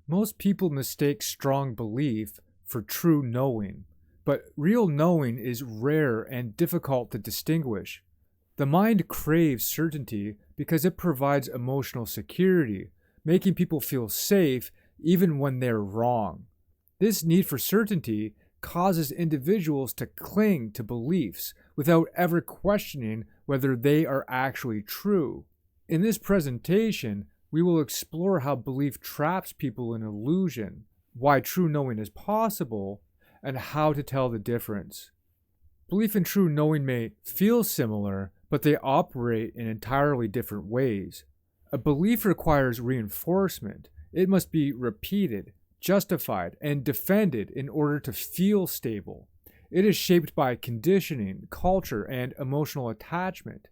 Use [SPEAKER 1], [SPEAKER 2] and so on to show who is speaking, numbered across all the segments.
[SPEAKER 1] Most people mistake strong belief for true knowing, but real knowing is rare and difficult to distinguish. The mind craves certainty because it provides emotional security, making people feel safe even when they're wrong. This need for certainty causes individuals to cling to beliefs without ever questioning whether they are actually true. In this presentation, we will explore how belief traps people in illusion, why true knowing is possible, and how to tell the difference. Belief and true knowing may feel similar, but they operate in entirely different ways. A belief requires reinforcement. It must be repeated, justified, and defended in order to feel stable. It is shaped by conditioning, culture, and emotional attachment.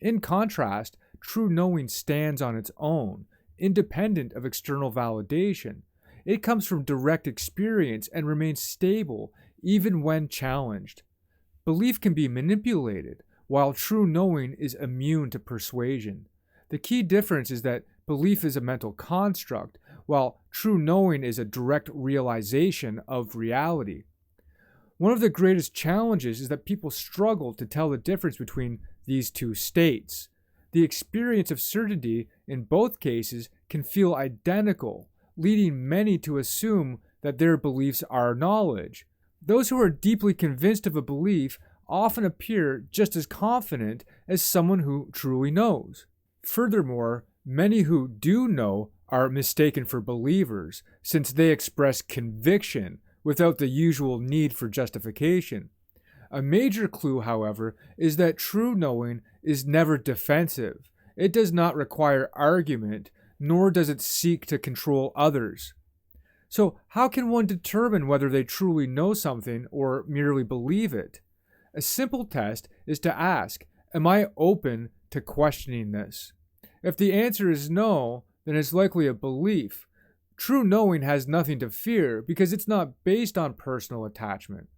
[SPEAKER 1] In contrast, true knowing stands on its own, independent of external validation. It comes from direct experience and remains stable even when challenged. Belief can be manipulated, while true knowing is immune to persuasion. The key difference is that belief is a mental construct, while true knowing is a direct realization of reality. One of the greatest challenges is that people struggle to tell the difference between these two states. The experience of certainty in both cases can feel identical, leading many to assume that their beliefs are knowledge. Those who are deeply convinced of a belief often appear just as confident as someone who truly knows. Furthermore, many who do know are mistaken for believers, since they express conviction without the usual need for justification. A major clue, however, is that true knowing is never defensive. It does not require argument, nor does it seek to control others. So, how can one determine whether they truly know something or merely believe it? A simple test is to ask, am I open to questioning this? If the answer is no, then it's likely a belief. True knowing has nothing to fear because it's not based on personal attachment.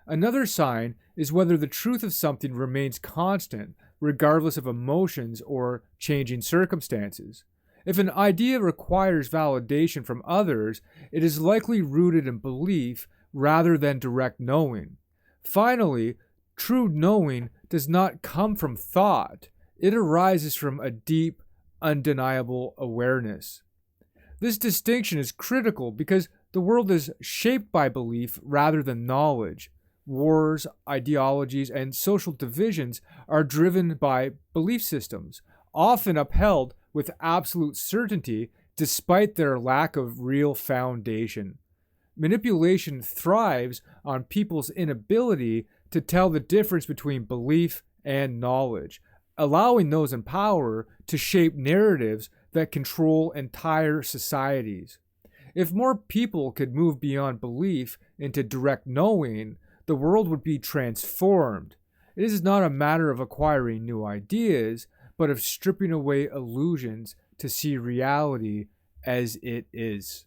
[SPEAKER 1] Another sign is whether the truth of something remains constant, regardless of emotions or changing circumstances. If an idea requires validation from others, it is likely rooted in belief rather than direct knowing. Finally, true knowing does not come from thought. It arises from a deep, undeniable awareness. This distinction is critical because the world is shaped by belief rather than knowledge. Wars, ideologies, and social divisions are driven by belief systems, often upheld with absolute certainty despite their lack of real foundation. Manipulation thrives on people's inability to tell the difference between belief and knowledge, allowing those in power to shape narratives that control entire societies. If more people could move beyond belief into direct knowing, the world would be transformed. It is not a matter of acquiring new ideas, but of stripping away illusions to see reality as it is.